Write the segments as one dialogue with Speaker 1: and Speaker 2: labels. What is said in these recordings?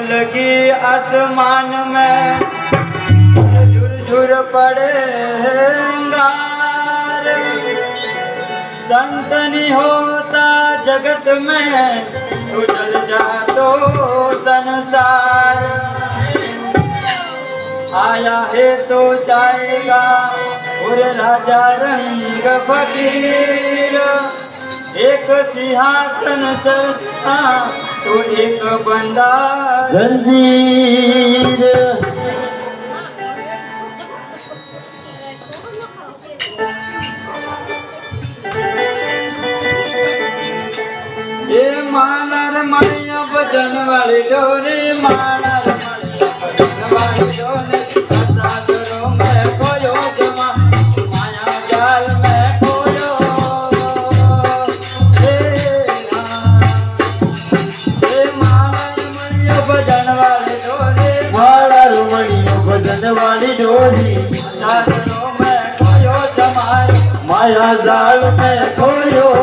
Speaker 1: लगी आसमान में झुर झुर पड़े अंगार। संतनी होता जगत में तो जल जा तो संसार। आया है तो जाएगा और राजा रंग फकीर। एक सिंहासन चलता तो एक बंदा
Speaker 2: जंजीर।
Speaker 1: ये मानर मणिया भजन वाली डोरी, मानर मणिया भजन वाली डोरी। सागरों में खोयो जमा, माया जाल में खोयो। ये मानर मणिया भजन वाली डोरी,
Speaker 2: मानर मणिया भजन वाली डोरी।
Speaker 1: सागरों में खोयो जमा,
Speaker 2: माया जाल में खोयो।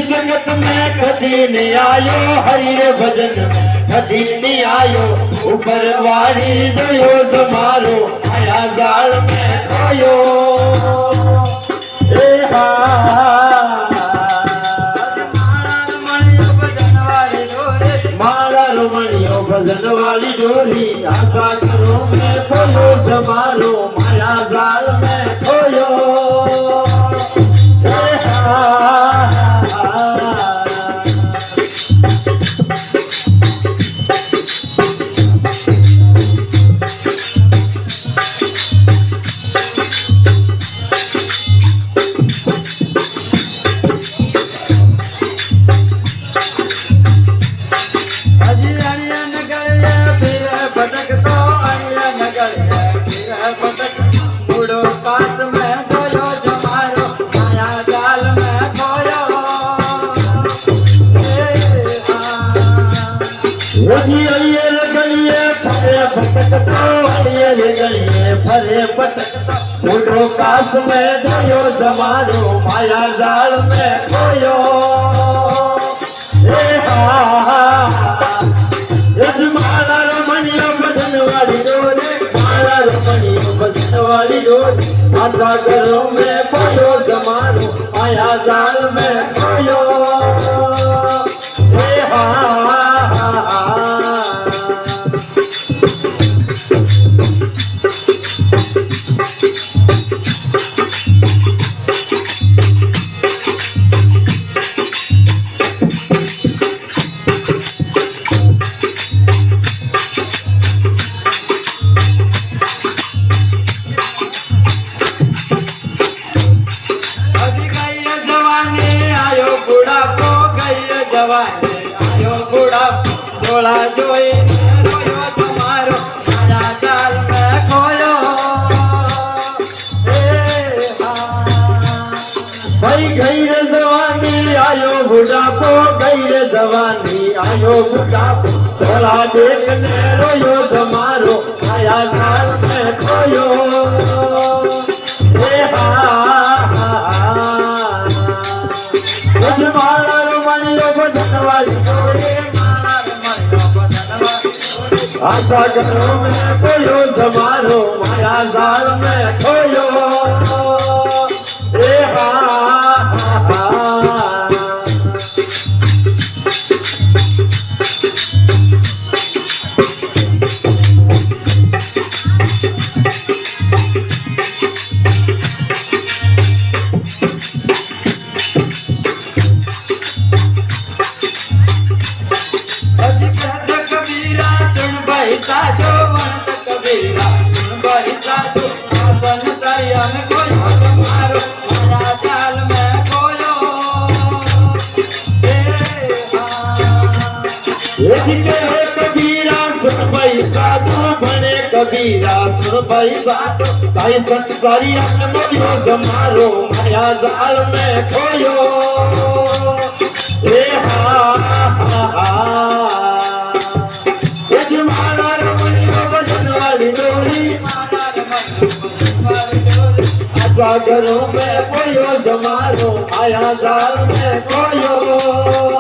Speaker 2: संगत में कभी नहीं आयो, हरि रे भजन में कभी नहीं आयो। ऊपर वाली जो तुम्हारो आया जाल में खोयो। माला रोमणियो भजन वाली डोरी। आशा करो में खोयो तुम्हारो माया जाल में खोयो। फरे पटकता उठो काश में गयो जमारो माया जाल में खोयो। माला रमणियो भजन वाली डोरी, माला रमणियो भजन वाली डोरी। आशा करो में खोयो जमारो माया जाल में खोयो। डोला जोई रोयो तुम्हारो माया जाल में खोयो। भाई गई रे जवानी आयो बुढ़ापो, गई रे जवानी आयो बुढ़ापो। डोला देखने रोयो तुम्हारो माया जाल में खोयो। माला रमणियो भजन वाली डोरी। आशा करो में खोयो जमारो माया जाल में खोयो। साजो वंत कबीरा सुन भाई साजो आसन तरिया में कोई साधु बने कबीरा सुन भाई बात भाई संसारी अपने मरियो जमारो माया जाल में खोयो ए हा यजमाना रमणियो भजन वाली डोली आजा घरों में खोयो जमारो माया जाल में खोयो